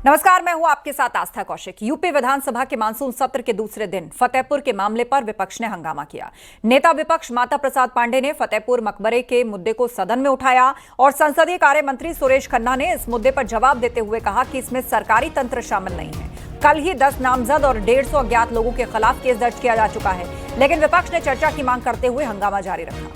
नमस्कार, मैं हूं आपके साथ आस्था कौशिक। यूपी विधानसभा के मानसून सत्र के दूसरे दिन फतेहपुर के मामले पर विपक्ष ने हंगामा किया। नेता विपक्ष माता प्रसाद पांडे ने फतेहपुर मकबरे के मुद्दे को सदन में उठाया और संसदीय कार्य मंत्री सुरेश खन्ना ने इस मुद्दे पर जवाब देते हुए कहा कि इसमें सरकारी तंत्र शामिल नहीं है। कल ही 10 नामजद और 150 अज्ञात लोगों के खिलाफ केस दर्ज किया जा चुका है, लेकिन विपक्ष ने चर्चा की मांग करते हुए हंगामा जारी रखा।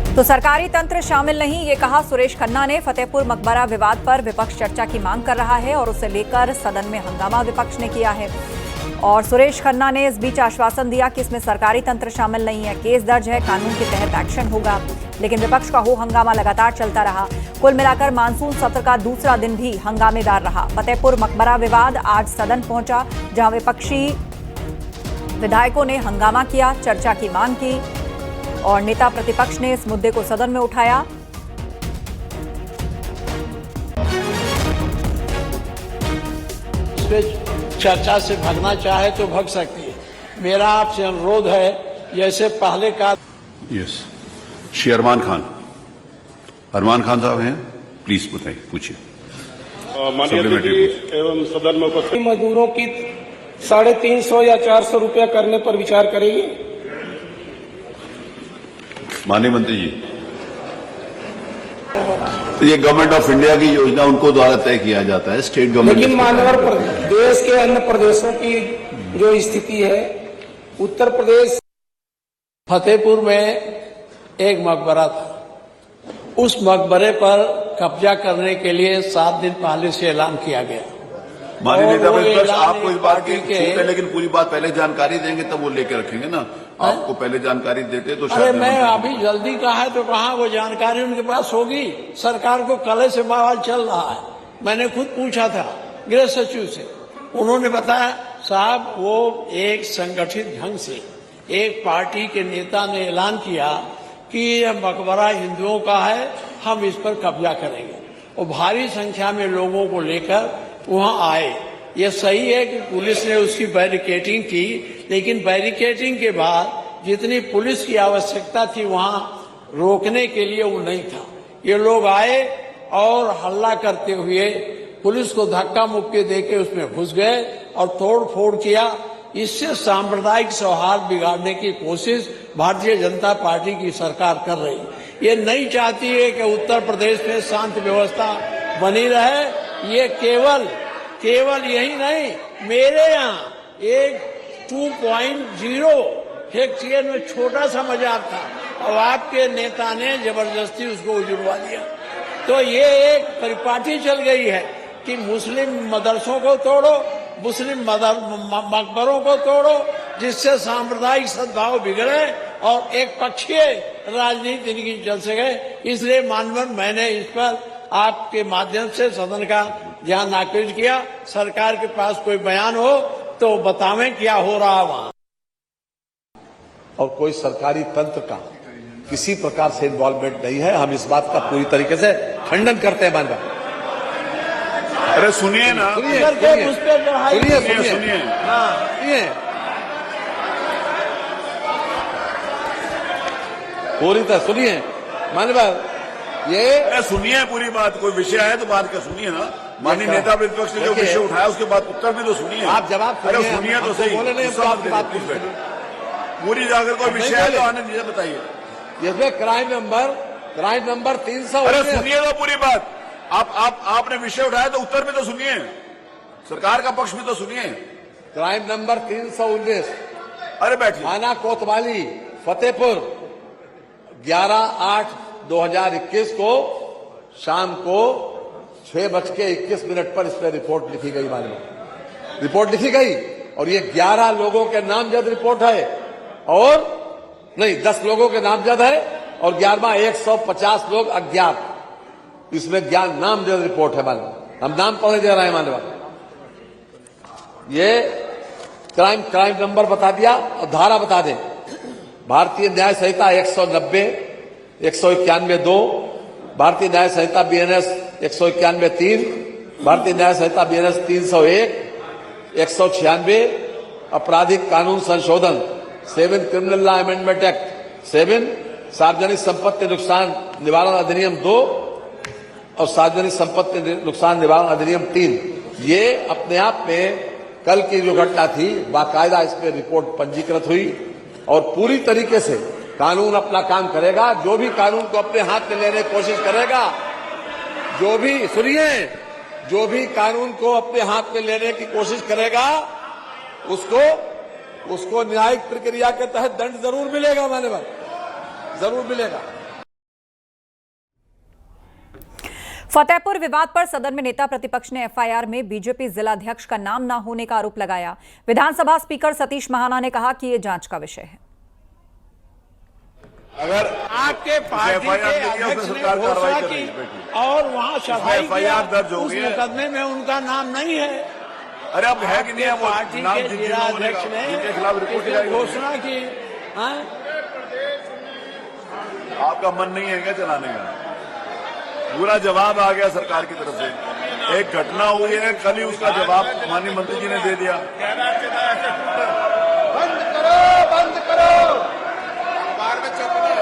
तो सरकारी तंत्र शामिल नहीं, ये कहा सुरेश खन्ना ने। फतेहपुर मकबरा विवाद पर विपक्ष चर्चा की मांग कर रहा है और उसे लेकर सदन में हंगामा विपक्ष ने किया है। और सुरेश खन्ना ने इस बीच आश्वासन दिया कि इसमें सरकारी तंत्र शामिल नहीं है, केस दर्ज है, कानून के तहत एक्शन होगा। लेकिन विपक्ष का हो हंगामा लगातार चलता रहा। कुल मिलाकर मानसून सत्र का दूसरा दिन भी हंगामेदार रहा। फतेहपुर मकबरा विवाद आज सदन पहुंचा, जहां विपक्षी विधायकों ने हंगामा किया, चर्चा की मांग की और नेता प्रतिपक्ष ने इस मुद्दे को सदन में उठाया। चर्चा से भागना चाहे तो भाग सकती है। मेरा आपसे अनुरोध है, जैसे पहले का। यस, श्री अरमान खान साहब हैं, प्लीज बताइए, पूछिए। माननीय अध्यक्ष एवं सदन में उपस्थित मजदूरों की 350 या 400 रुपया करने पर विचार करेगी। माननीय मंत्री जी, ये गवर्नमेंट ऑफ इंडिया की योजना उनको द्वारा तय किया जाता है, स्टेट गवर्नमेंट। लेकिन मानवर देश के अन्य प्रदेशों की जो स्थिति है, उत्तर प्रदेश फतेहपुर में एक मकबरा था। उस मकबरे पर कब्जा करने के लिए 7 दिन पहले से ऐलान किया गया। माननीय नेता प्रतिपक्ष, आपको इस बात की छूट है, लेकिन पूरी बात पहले जानकारी देंगे तब वो लेके रखेंगे ना। आपको पहले जानकारी देते तो शायद। अरे मैं अभी जल्दी कहा है तो कहा वो जानकारी उनके पास होगी। सरकार को कल से बवाल चल रहा है। मैंने खुद पूछा था गृह सचिव से, उन्होंने बताया साहब वो एक संगठित ढंग से एक पार्टी के नेता ने ऐलान किया कि यह मकबरा हिंदुओं का है, हम इस पर कब्जा करेंगे। और भारी संख्या में लोगों को लेकर वहां आए। ये सही है कि पुलिस ने उसकी बैरिकेडिंग की, लेकिन बैरिकेडिंग के बाद जितनी पुलिस की आवश्यकता थी वहां रोकने के लिए वो नहीं था। ये लोग आए और हल्ला करते हुए पुलिस को धक्का मुक्की देके उसमें घुस गए और तोड़ फोड़ किया। इससे सांप्रदायिक सौहार्द बिगाड़ने की कोशिश भारतीय जनता पार्टी की सरकार कर रही है। ये नहीं चाहती है कि उत्तर प्रदेश में शांति व्यवस्था बनी रहे। ये केवल यही नहीं, मेरे यहाँ एक 2.0 हेक्टेयर में छोटा सा मजार था और आपके नेता ने जबरदस्ती उसको उजड़वा दिया। तो ये एक परिपाटी चल गई है कि मुस्लिम मदरसों को तोड़ो, मुस्लिम मकबरों को तोड़ो, जिससे सांप्रदायिक सद्भाव बिगड़े और एक पक्षीय राजनीति इनकी चल सके। इसलिए मानवन मैंने इस पर आपके माध्यम से सदन का ध्यान आकृष्ट किया। सरकार के पास कोई बयान हो तो बतावें क्या हो रहा वहां। और कोई सरकारी तंत्र का किसी प्रकार से इन्वॉल्वमेंट नहीं है। हम इस बात का पूरी तरीके से खंडन करते हैं। मान अरे सुनिए ना, सुनिए पूरी तरह सुनिए मानव, ये सुनिए पूरी बात। कोई विषय है तो बात का सुनिए ना। माननीय नेता प्रतिपक्ष ने जो विषय उठाया उसके बाद उत्तर भी तो सुनिए। आप जवाब सुनिए तो सही। पूरी जाकर कोई विषय है तो आनंद जी बताइए। इसमें क्राइम नंबर 300। अरे सुनिए तो पूरी बात। आपने विषय उठाया तो उत्तर भी तो सुनिए, सरकार का पक्ष भी तो सुनिए। Crime number 319। अरे बैठिए। थाना कोतवाली फतेहपुर 11/8/2021 को शाम को 6:21 पर इस पर रिपोर्ट लिखी गई। मालूम रिपोर्ट लिखी गई और ये 11 लोगों के नामजद रिपोर्ट है और नहीं 10 लोगों के नामजद है और 11वां 150 लोग अज्ञात। इसमें ज्ञान नामजद रिपोर्ट है। मालूम हम नाम पढ़ने दे रहे हैं। मालूम ये क्राइम नंबर बता दिया और धारा बता दें। भारतीय न्याय संहिता 190, 191(2), भारतीय न्याय संहिता BNS 191(3), भारतीय न्याय संहिता BNS 301, 196, आपराधिक कानून संशोधन 7 क्रिमिनल लॉ अमेंडमेंट एक्ट 7, सार्वजनिक संपत्ति नुकसान निवारण अधिनियम 2 और सार्वजनिक संपत्ति नुकसान निवारण अधिनियम 3। ये अपने आप में कल की जो घटना थी, बाकायदा इस पर रिपोर्ट पंजीकृत हुई और पूरी तरीके से कानून अपना काम करेगा। जो भी कानून को अपने हाथ में लेने की कोशिश करेगा, जो भी कानून को अपने हाथ में लेने की कोशिश करेगा, उसको न्यायिक प्रक्रिया के तहत दंड जरूर मिलेगा, मान्यवर, जरूर मिलेगा। फतेहपुर विवाद पर सदन में नेता प्रतिपक्ष ने एफआईआर में बीजेपी जिलाध्यक्ष का नाम न होने का आरोप लगाया। विधानसभा स्पीकर सतीश महाना ने कहा कि यह जांच का विषय है। अगर आपके पार्टी के अध्यक्ष ने घोषणा की और वहां सफाई किया, उस मुकदमे में उनका नाम नहीं है। अरे अब है कि नहीं है? पार्टी के जिलाध्यक्ष ने घोषणा की। आपका मन नहीं है क्या चलाने का? पूरा जवाब आ गया सरकार की तरफ से। एक घटना हुई है, कल ही उसका जवाब माननीय मंत्री जी ने दे दिया। बंद करो बाहर में चुप रहे।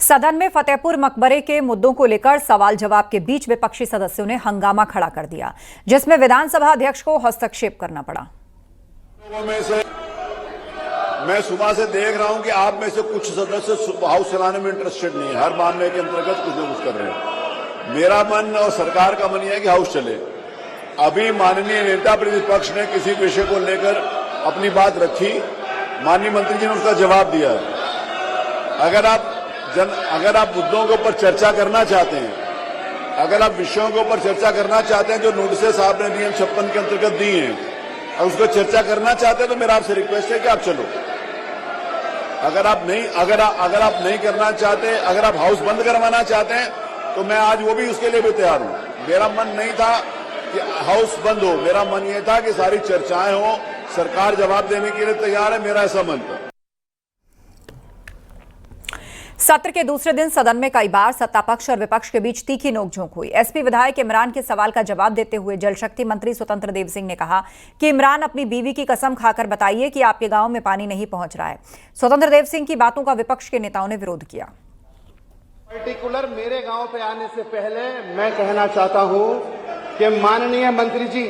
सदन में फतेहपुर मकबरे के मुद्दों को लेकर सवाल जवाब के बीच विपक्षी सदस्यों ने हंगामा खड़ा कर दिया, जिसमें विधानसभा अध्यक्ष को हस्तक्षेप करना पड़ा। लोगों में से मैं सुबह से देख रहा हूं कि आप में से कुछ सदस्य हाउस चलाने में इंटरेस्टेड नहीं है। हर मामले के अंतर्गत कुछ न कुछ कर रहे हैं। मेरा मन और सरकार का मन यह है कि हाउस चले। अभी माननीय नेता प्रतिपक्ष ने किसी विषय को लेकर अपनी बात रखी, माननीय मंत्री जी ने उसका जवाब दिया। अगर आप मुद्दों के ऊपर चर्चा करना चाहते हैं, अगर आप विषयों के ऊपर चर्चा करना चाहते हैं जो नोटिस आपने नियम 56 के अंतर्गत दी हैं, और उसको चर्चा करना चाहते हैं, तो मेरा आपसे रिक्वेस्ट है कि आप चलो। अगर आप नहीं करना चाहते, अगर आप हाउस बंद करवाना चाहते हैं, तो मैं आज वो भी उसके लिए भी तैयार हूं। मेरा मन नहीं था कि हाउस बंद हो, मेरा मन ये था कि सारी चर्चाएं हो, सरकार जवाब देने के लिए तैयार है, मेरा ऐसा मन था। सत्र के दूसरे दिन सदन में कई बार सत्तापक्ष और विपक्ष के बीच तीखी नोकझोंक हुई। एसपी विधायक इमरान के सवाल का जवाब देते हुए जल शक्ति मंत्री स्वतंत्र देव सिंह ने कहा कि इमरान अपनी बीवी की कसम खाकर बताइए कि आपके गांव में पानी नहीं पहुंच रहा है। स्वतंत्र देव सिंह की बातों का विपक्ष के नेताओं ने विरोध किया। पर्टिकुलर मेरे गांव पे आने से पहले मैं कहना चाहता हूं कि माननीय मंत्री जी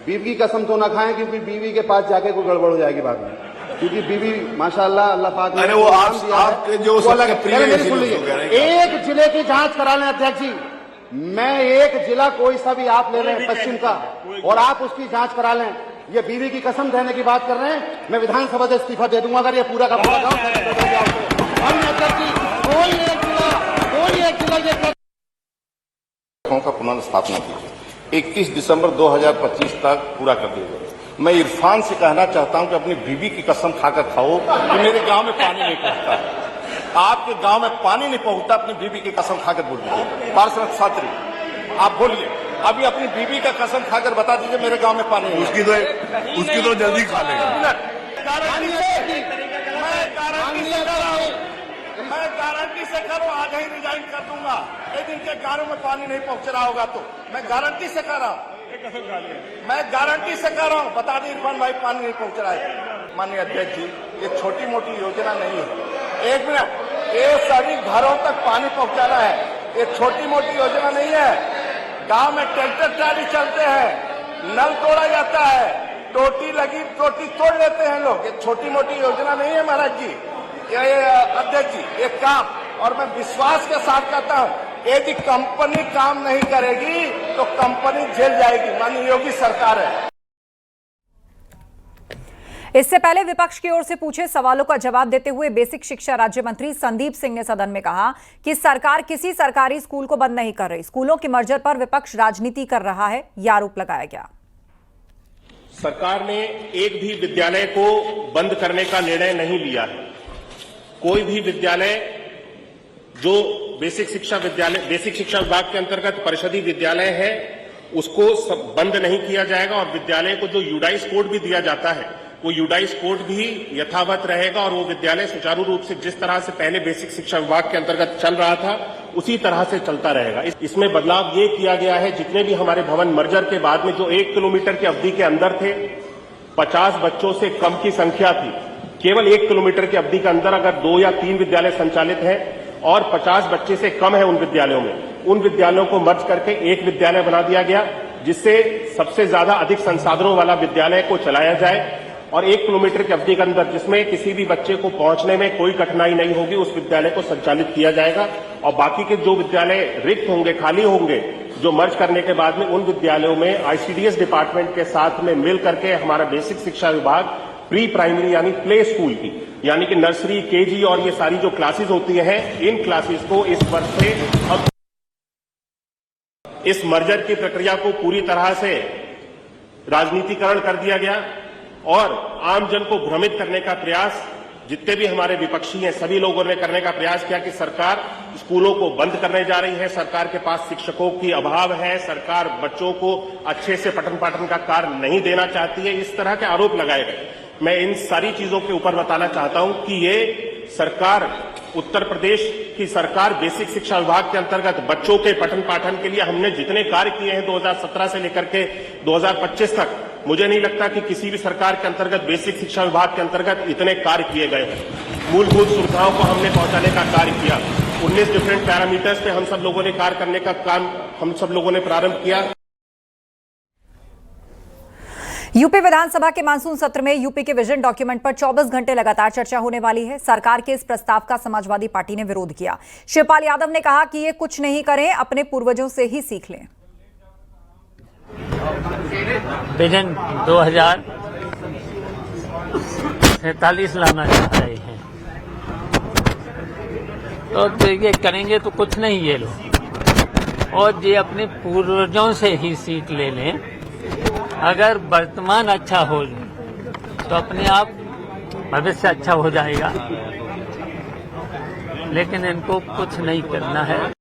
बीवी की कसम तो ना खाएं, क्योंकि बीवी के पास जाके कोई गड़बड़ हो जाएगी बाद में, क्योंकि बीवी माशाल्लाह अल्लाह पाक ने वो आपके जो एक जिले की जांच करा लें अध्यक्ष जी। मैं एक जिला कोई सा भी आप ले लें पश्चिम का, और आप उसकी जांच करा लें। ये बीवी की कसम देने की बात कर रहे हैं, मैं विधानसभा से इस्तीफा दे दूंगा अगर ये पूरा का पूरा गाँव का पुनर्स्थापना कीजिए। 21 दिसंबर 2025 तक पूरा कर दीजिए। मैं इरफान से कहना चाहता हूं कि अपनी बीवी की कसम खाकर खाओ कि मेरे गांव में पानी नहीं पहुंचता है। आपके गांव में पानी नहीं पहुंचता, अपनी बीवी की कसम खाकर बोल दीजिए। पार्षद छात्री आप बोलिए, अभी अपनी बीवी का कसम खाकर बता दीजिए मेरे गांव में पानी नहीं। उसकी तो जल्दी खा लेगा। मैं गारंटी से करूं, आज ही रिजाइन कर दूंगा यदि इनके गांव में पानी नहीं पहुंच रहा होगा तो। मैं गारंटी से कर रहा हूं, मैं गारंटी से कर रहा हूं। बता दें इरफान भाई पानी नहीं पहुंच रहा है। माननीय अध्यक्ष जी, ये छोटी मोटी योजना नहीं है। एक मिनट, ये सभी घरों तक पानी पहुंचाना है, ये छोटी मोटी योजना नहीं है। गांव में ट्रैक्टर ट्राली चलते हैं, नल तोड़ा जाता है, टोटी लगी टोटी तोड़ लेते हैं लोग। ये छोटी मोटी योजना नहीं है महाराज जी, ये अध्यक्ष जी एक काम। और मैं विश्वास के साथ कहता हूं, यदि कंपनी काम नहीं करेगी तो कंपनी जेल जाएगी। माननीय योगी सरकार है। इससे पहले विपक्ष की ओर से पूछे सवालों का जवाब देते हुए बेसिक शिक्षा राज्य मंत्री संदीप सिंह ने सदन में कहा कि सरकार किसी सरकारी स्कूल को बंद नहीं कर रही। स्कूलों के मर्जर पर विपक्ष राजनीति कर रहा है, यह आरोप लगाया गया। सरकार ने एक भी विद्यालय को बंद करने का निर्णय नहीं लिया है। कोई भी विद्यालय जो बेसिक शिक्षा विभाग के अंतर्गत परिषदीय विद्यालय है, उसको बंद नहीं किया जाएगा। और विद्यालय को जो यूडाइस कोड भी दिया जाता है, वो यूडाइस कोड भी यथावत रहेगा और वो विद्यालय सुचारू रूप से जिस तरह से पहले बेसिक शिक्षा विभाग के अंतर्गत चल रहा था उसी तरह से चलता रहेगा। इसमें बदलाव ये किया गया है, जितने भी हमारे भवन मर्जर के बाद में जो 1 किलोमीटर की अवधि के अंदर थे, 50 बच्चों से कम की संख्या थी, केवल 1 किलोमीटर की अवधि के अंदर अगर 2 या 3 विद्यालय संचालित हैं और 50 बच्चे से कम है उन विद्यालयों में, उन विद्यालयों को मर्ज करके एक विद्यालय बना दिया गया, जिससे सबसे ज्यादा अधिक संसाधनों वाला विद्यालय को चलाया जाए और 1 किलोमीटर की अवधि के अंदर जिसमें किसी भी बच्चे को पहुंचने में कोई कठिनाई नहीं होगी उस विद्यालय को संचालित किया जाएगा। और बाकी के जो विद्यालय रिक्त होंगे, खाली होंगे, जो मर्ज करने के बाद में उन विद्यालयों में आईसीडीएस डिपार्टमेंट के साथ में मिल करके हमारा बेसिक शिक्षा विभाग प्री प्राइमरी यानी प्ले स्कूल की, यानी कि नर्सरी, केजी और ये सारी जो क्लासेस होती हैं, इन क्लासेस को इस वर्ष से अब इस मर्जर की प्रक्रिया को पूरी तरह से राजनीतिकरण कर दिया गया और आमजन को भ्रमित करने का प्रयास जितने भी हमारे विपक्षी हैं सभी लोगों ने करने का प्रयास किया कि सरकार स्कूलों को बंद करने जा रही है, सरकार के पास शिक्षकों की अभाव है, सरकार बच्चों को अच्छे से पठन पाठन का कार्य नहीं देना चाहती है, इस तरह के आरोप लगाए गए। मैं इन सारी चीजों के ऊपर बताना चाहता हूं कि ये सरकार, उत्तर प्रदेश की सरकार बेसिक शिक्षा विभाग के अंतर्गत बच्चों के पठन पाठन के लिए हमने जितने कार्य किए हैं 2017 से लेकर के 2025 तक, मुझे नहीं लगता कि किसी भी सरकार के अंतर्गत बेसिक शिक्षा विभाग के अंतर्गत इतने कार्य किए गए हैं। मूलभूत सुविधाओं को हमने पहुंचाने का कार्य किया, 19 डिफरेंट पैरामीटर्स पे हम सब लोगों ने कार्य करने का काम हम सब लोगों ने प्रारंभ किया। यूपी विधानसभा के मानसून सत्र में यूपी के विजन डॉक्यूमेंट पर 24 घंटे लगातार चर्चा होने वाली है। सरकार के इस प्रस्ताव का समाजवादी पार्टी ने विरोध किया। शिवपाल यादव ने कहा कि ये कुछ नहीं करें, अपने पूर्वजों से ही सीख लें। विजन 2047 लाना चाह रहे हैं तो ये करेंगे तो कुछ नहीं ये लोग, और ये अपने पूर्वजों से ही सीख ले लें। अगर वर्तमान अच्छा हो तो अपने आप भविष्य अच्छा हो जाएगा, लेकिन इनको कुछ नहीं करना है।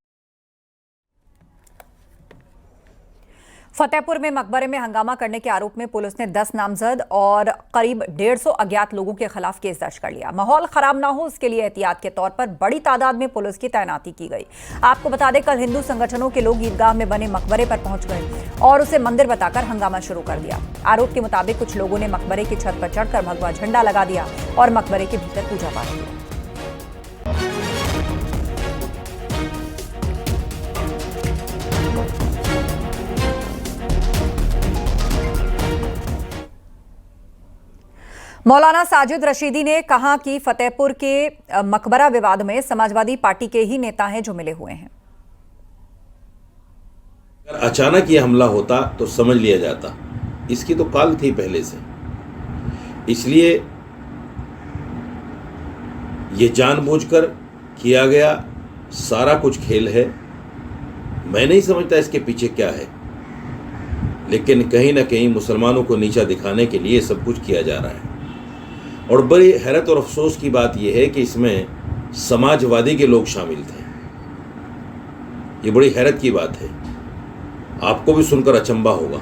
फतेहपुर में मकबरे में हंगामा करने के आरोप में पुलिस ने 10 नामजद और करीब 150 अज्ञात लोगों के खिलाफ केस दर्ज कर लिया। माहौल खराब ना हो इसके लिए एहतियात के तौर पर बड़ी तादाद में पुलिस की तैनाती की गई। आपको बता दें, कल हिंदू संगठनों के लोग ईदगाह में बने मकबरे पर पहुंच गए और उसे मंदिर बताकर हंगामा शुरू कर दिया। आरोप के मुताबिक कुछ लोगों ने मकबरे की छत पर चढ़कर भगवा झंडा लगा दिया और मकबरे के भीतर पूजा पाठ किया। मौलाना साजिद रशीदी ने कहा कि फतेहपुर के मकबरा विवाद में समाजवादी पार्टी के ही नेता हैं जो मिले हुए हैं। अगर अचानक ये हमला होता तो समझ लिया जाता, इसकी तो काल थी पहले से। इसलिए ये जानबूझकर किया गया सारा कुछ खेल है। मैं नहीं समझता इसके पीछे क्या है, लेकिन कहीं ना कहीं मुसलमानों को नीचा दिखाने के लिए सब कुछ किया जा रहा है। और बड़ी हैरत और अफसोस की बात यह है कि इसमें समाजवादी के लोग शामिल थे। ये बड़ी हैरत की बात है, आपको भी सुनकर अचंभा होगा।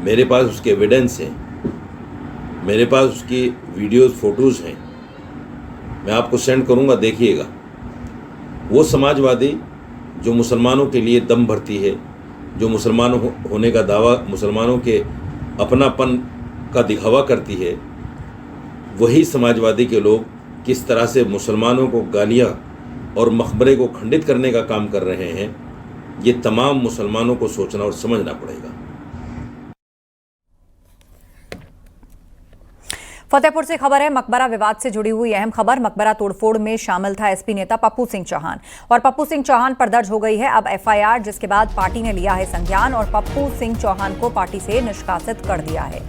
मेरे पास उसके एविडेंस हैं, मेरे पास उसकी वीडियोस, फोटोज़ हैं, मैं आपको सेंड करूंगा, देखिएगा। वो समाजवादी जो मुसलमानों के लिए दम भरती है, जो मुसलमान होने का दावा, मुसलमानों के अपनापन का दिखावा करती है, वही समाजवादी के लोग किस तरह से मुसलमानों को गालियां और मकबरे को खंडित करने का काम कर रहे हैं, ये तमाम मुसलमानों को सोचना और समझना पड़ेगा। फतेहपुर से खबर है, मकबरा विवाद से जुड़ी हुई अहम खबर। मकबरा तोड़फोड़ में शामिल था एसपी नेता पप्पू सिंह चौहान और पप्पू सिंह चौहान पर दर्ज हो गई है अब एफआईआर, जिसके बाद पार्टी ने लिया है संज्ञान और पप्पू सिंह चौहान को पार्टी से निष्कासित कर दिया है।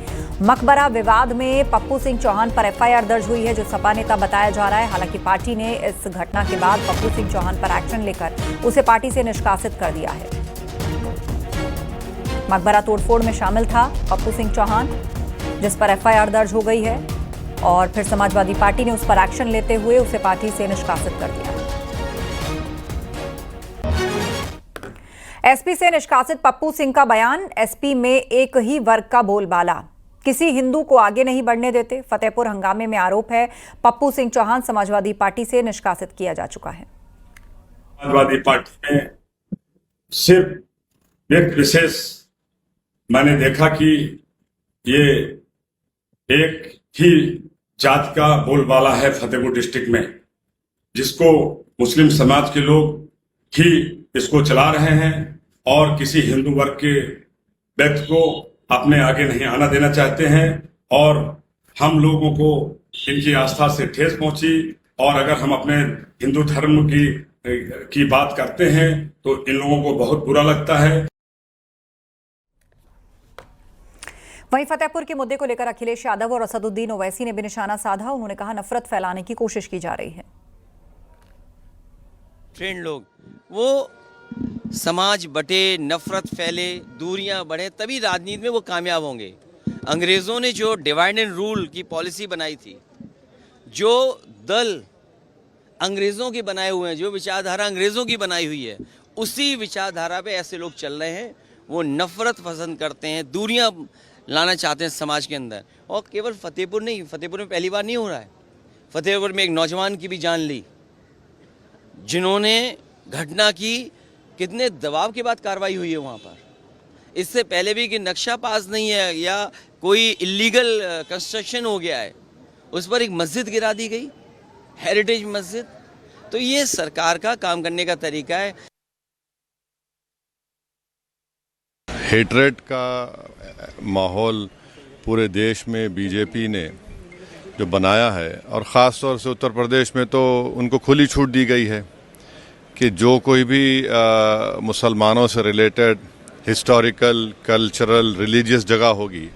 मकबरा विवाद में पप्पू सिंह चौहान पर एफआईआर दर्ज हुई है, जो सपा नेता बताया जा रहा है। हालांकि पार्टी ने इस घटना के बाद पप्पू सिंह चौहान पर एक्शन लेकर उसे पार्टी से निष्कासित कर दिया है। मकबरा तोड़फोड़ में शामिल था पप्पू सिंह चौहान, जिस पर एफआईआर दर्ज हो गई है और फिर समाजवादी पार्टी ने उस पर एक्शन लेते हुए उसे पार्टी से निष्कासित कर दिया। एसपी से निष्कासित पप्पू सिंह का बयान, एसपी में एक ही वर्ग का बोलबाला। किसी हिंदू को आगे नहीं बढ़ने देते। फतेहपुर हंगामे में आरोप है पप्पू सिंह चौहान समाजवादी पार्टी से निष्कासित किया जा चुका है। समाजवादी पार्टी में सिर्फ व्यक्ति विशेष मैंने देखा कि ये एक ही जात का बोलबाला है फतेहपुर डिस्ट्रिक्ट में, जिसको मुस्लिम समाज के लोग ही इसको चला रहे हैं और किसी हिंदू वर्ग के व्यक्ति को अपने आगे नहीं आना देना चाहते हैं। और हम लोगों को इनकी आस्था से ठेस पहुंची, और अगर हम अपने हिंदू धर्म की बात करते हैं तो इन लोगों को बहुत बुरा लगता है। वहीं फतेहपुर के मुद्दे को लेकर अखिलेश यादव और असदुद्दीन ओवैसी ने भी निशाना साधा। उन्होंने कहा नफरत फैलाने की कोशिश की जा रही है। ट्रेंड लोग वो समाज बटे, नफरत फैले, दूरियां बढ़े, तभी राजनीति में वो कामयाब होंगे। अंग्रेजों ने जो डिवाइड एंड रूल की पॉलिसी बनाई थी, जो दल अंग्रेजों के बनाए हुए हैं, जो विचारधारा अंग्रेजों की बनाई हुई है, उसी विचारधारा पे ऐसे लोग चल रहे हैं। वो नफरत पसंद करते हैं, दूरियां लाना चाहते हैं समाज के अंदर। और केवल फतेहपुर नहीं, फतेहपुर में पहली बार नहीं हो रहा है। फतेहपुर में एक नौजवान की भी जान ली, जिन्होंने घटना की, कितने दबाव के बाद कार्रवाई हुई है वहाँ पर। इससे पहले भी कि नक्शा पास नहीं है या कोई इलीगल कंस्ट्रक्शन हो गया है, उस पर एक मस्जिद गिरा दी गई, हेरिटेज मस्जिद। तो ये सरकार का काम करने का तरीका है। हेट्रेड का माहौल पूरे देश में बीजेपी ने जो बनाया है, और ख़ास तौर से उत्तर प्रदेश में तो उनको खुली छूट दी गई है कि जो कोई भी मुसलमानों से रिलेटेड हिस्टोरिकल, कल्चरल, रिलीजियस जगह होगी,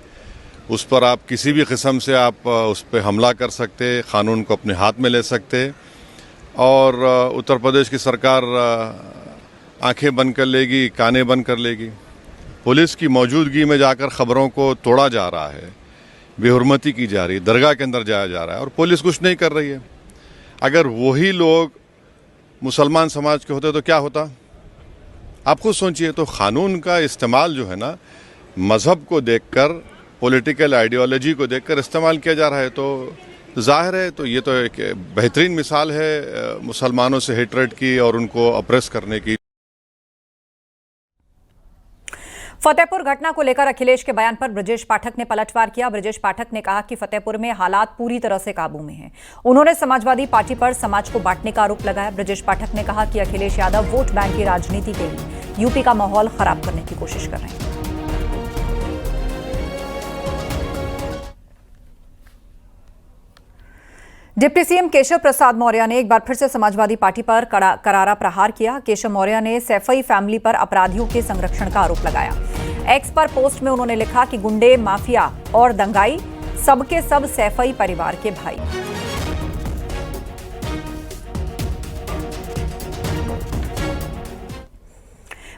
उस पर आप किसी भी किस्म से आप उस पर हमला कर सकते, क़ानून को अपने हाथ में ले सकते। और उत्तर प्रदेश की सरकार आंखें बंद कर लेगी, कानें बंद कर लेगी। पुलिस की मौजूदगी में जाकर ख़बरों को तोड़ा जा रहा है, बेहुरमती की जा रही है, दरगाह के अंदर जाया जा रहा है, और पुलिस कुछ नहीं कर रही है। अगर वही लोग मुसलमान समाज के होते तो क्या होता, आप खुद सोचिए। तो क़ानून का इस्तेमाल जो है ना, मज़हब को देखकर, पॉलिटिकल आइडियोलॉजी को देखकर इस्तेमाल किया जा रहा है, तो जाहिर है तो ये तो एक बेहतरीन मिसाल है मुसलमानों से हेट्रेड की और उनको अप्रेस करने की। फतेहपुर घटना को लेकर अखिलेश के बयान पर ब्रजेश पाठक ने पलटवार किया। ब्रजेश पाठक ने कहा कि फतेहपुर में हालात पूरी तरह से काबू में हैं। उन्होंने समाजवादी पार्टी पर समाज को बांटने का आरोप लगाया। ब्रजेश पाठक ने कहा कि अखिलेश यादव वोट बैंक की राजनीति के लिए यूपी का माहौल खराब करने की कोशिश कर रहे हैं। डिप्टी सीएम केशव प्रसाद मौर्य ने एक बार फिर से समाजवादी पार्टी पर करारा प्रहार किया। केशव मौर्य ने सैफई फैमिली पर अपराधियों के संरक्षण का आरोप लगाया। एक्स पर पोस्ट में उन्होंने लिखा कि गुंडे, माफिया और दंगाई सबके सब सैफई परिवार के भाई।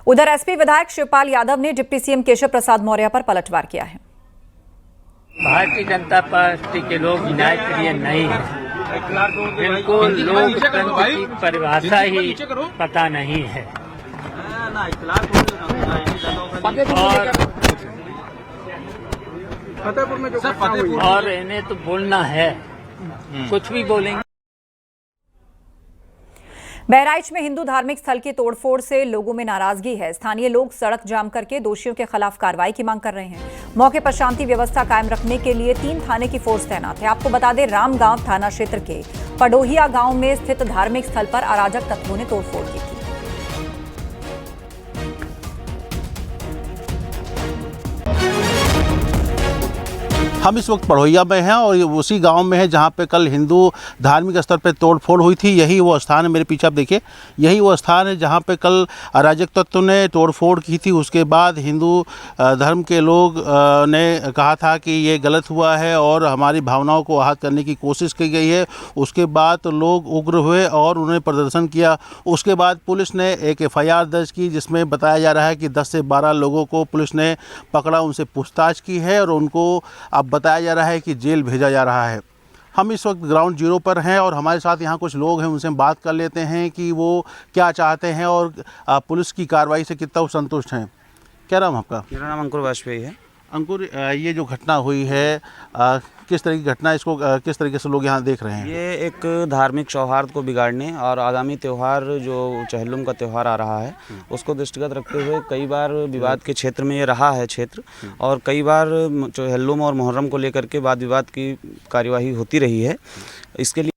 उधर एसपी विधायक शिवपाल यादव ने डिप्टी सीएम केशव प्रसाद मौर्य पर पलटवार किया है। भारतीय जनता पार्टी के लोग न्याय प्रिय नहीं है। इनको लोकतंत्र की परिभाषा ही पता नहीं है, और इन्हें तो बोलना है, कुछ भी बोलेंगे। बहराइच में हिंदू धार्मिक स्थल की तोड़फोड़ से लोगों में नाराजगी है। स्थानीय लोग सड़क जाम करके दोषियों के खिलाफ कार्रवाई की मांग कर रहे हैं। मौके पर शांति व्यवस्था कायम रखने के लिए 3 थाने की फोर्स तैनात है। आपको बता दें, रामगांव थाना क्षेत्र के पडोहिया गांव में स्थित धार्मिक स्थल पर अराजक तत्वों ने तोड़फोड़ की थी। हम इस वक्त पड़ोहिया में हैं और उसी गांव में है जहां पे कल हिंदू धार्मिक स्तर पे तोड़फोड़ हुई थी। यही वो स्थान है, मेरे पीछे आप देखिए, यही वो स्थान है जहां पे कल अराजक तत्वों ने तोड़फोड़ की थी। उसके बाद हिंदू धर्म के लोग ने कहा था कि ये गलत हुआ है और हमारी भावनाओं को आहत करने की कोशिश की गई है। उसके बाद तो लोग उग्र हुए और उन्होंने प्रदर्शन किया। उसके बाद पुलिस ने एक FIR दर्ज की, जिसमें बताया जा रहा है कि 10 से 12 लोगों को पुलिस ने पकड़ा, उनसे पूछताछ की है और उनको अब बताया जा रहा है कि जेल भेजा जा रहा है। हम इस वक्त ग्राउंड जीरो पर हैं और हमारे साथ यहाँ कुछ लोग हैं, उनसे हम बात कर लेते हैं कि वो क्या चाहते हैं और पुलिस की कार्रवाई से कितना वो संतुष्ट हैं। क्या नाम आपका? मेरा नाम अंकुर वाजपेयी है। अंकुर, ये जो घटना हुई है, किस तरह की घटना है, इसको किस तरीके से लोग यहाँ देख रहे हैं? ये एक धार्मिक सौहार्द को बिगाड़ने और आगामी त्यौहार जो चहल्लुम का त्यौहार आ रहा है उसको दृष्टिगत रखते हुए कई बार विवाद के क्षेत्र में ये रहा है क्षेत्र, और कई बार चहल्लुम और मुहर्रम को लेकर के वाद विवाद की कार्यवाही होती रही है। इसके लिए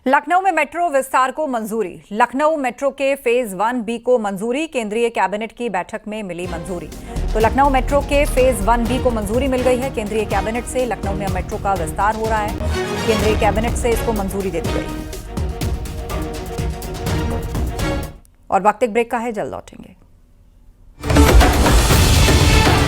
लखनऊ में मेट्रो विस्तार को मंजूरी। लखनऊ मेट्रो के फेज 1B को मंजूरी, केंद्रीय कैबिनेट की बैठक में मिली मंजूरी। तो लखनऊ मेट्रो के फेज 1B को मंजूरी मिल गई है केंद्रीय कैबिनेट से। लखनऊ में मेट्रो का विस्तार हो रहा है, केंद्रीय कैबिनेट से इसको मंजूरी दे दी गई। और वक्त एक ब्रेक का है, जल्द लौटेंगे।